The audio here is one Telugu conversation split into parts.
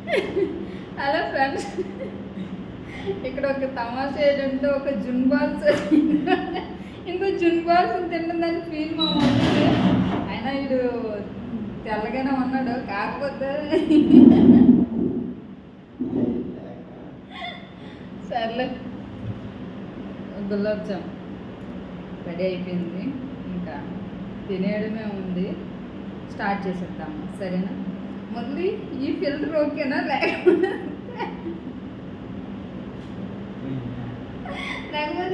హలో ఫ్రెండ్స్, ఇక్కడ ఒక తమాషా ఏంటంటే ఒక జున్ బాల్స్ ఇంకో జున్ బాల్స్ తింటుందని ఫీల్ మా మమ్మీ. అయినా వీడు తెల్లగానే ఉన్నాడు, కాకపోతే సర్లే. గులాబ్ జామ్ రెడీ అయిపోయింది, ఇంకా తినేయడమే ఉంది. స్టార్ట్ చేసేద్దాము, సరేనా? మళ్ళీ ఈ ఫిల్టర్ ఓకేనా? లేకపోతే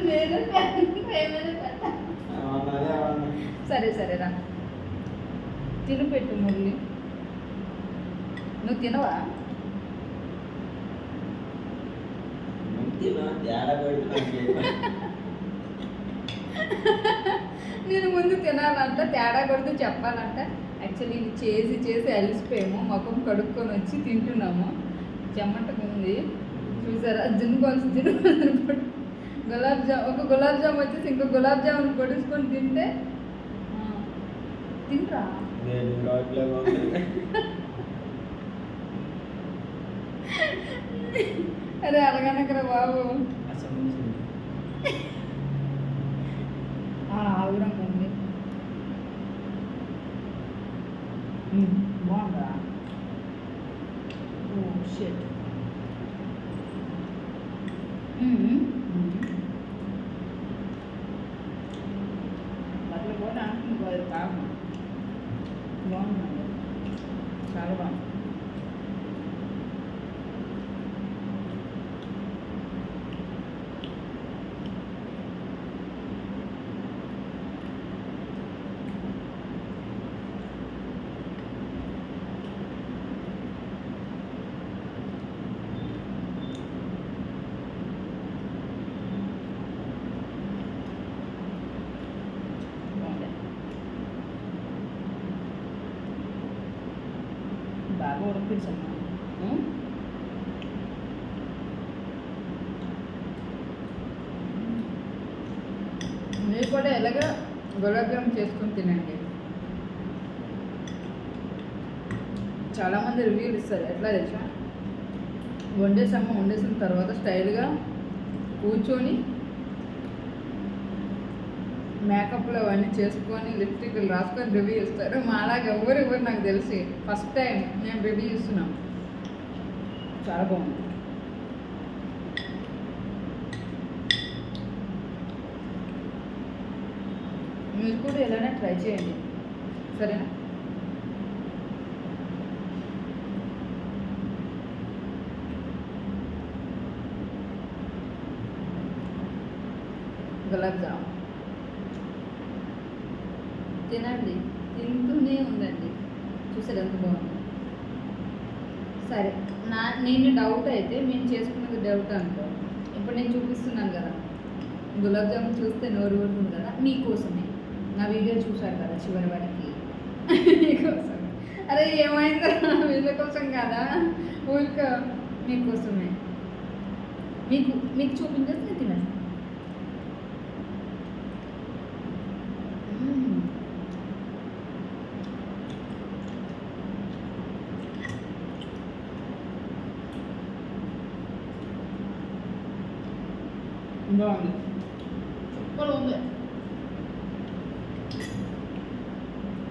వేరే సరే సరేరా, తిని పెట్టు మురళి. నువ్వు తినవా? నేను ముందు తినాలంట, తేడా కొడుతూ చెప్పాలంట. యాక్చువల్లీ ఇది చేసి చేసి అలిసిపోయాము, ముఖం కడుక్కొని వచ్చి తింటున్నాము. చెమ్మటకు ఉంది చూసారా? జున్ బాల్స్ గులాబ్ జామ్, ఒక గులాబ్ జామ్ వచ్చేసి ఇంకో గులాబ్ జామున్ పొడుచుకొని తింటే తింటరా. అరే అలాగనకరా బాబు, ఆగురం ఉంది. బాగుందా? Oh shit. బట్టలు కూడా కాదు, బాగుందండి, చాలా బాగుంది. బాగా ఉడిపించమ్మా. మీరు కూడా ఎలాగ గులాబ్ జామ్ చేసుకొని తినండి. చాలామంది రివ్యూలు ఇస్తారు, ఎట్లా తెలుసా? వండేసిన తర్వాత స్టైల్గా కూర్చొని మేకప్లు అవన్నీ చేసుకొని లిప్స్టిక్లు రాసుకొని రివ్యూ ఇస్తారు. మాలాగా ఎవరు నాకు తెలిసి ఫస్ట్ టైం మేము రివ్యూ ఇస్తున్నాం. చాలా బాగుంది. మీరు కూడా ఎలానే ట్రై చేయండి, సరేనా? గులాబ్ జామ్ తినండి, తింటూనే ఉందండి. చూసారు ఎంత బాగుంది? సరే, నేను డౌట్ అయితే మేము చేసుకున్నది డౌట్ అనుకో. ఇప్పుడు నేను చూపిస్తున్నాను కదా గులాబ్ జామున్, చూస్తే నోరు ఊరుతుంది కదా, మీకోసమే. నా వీడియో చూసారు కదా చివరి వరకు, మీకోసం. అరే ఏమైందా, వీళ్ళ కోసం కదా, ఊరిక మీకోసమే. మీకు చూపించేసి నేను తినేస్తాను. బాగుంది, సూపర్ ఉంది.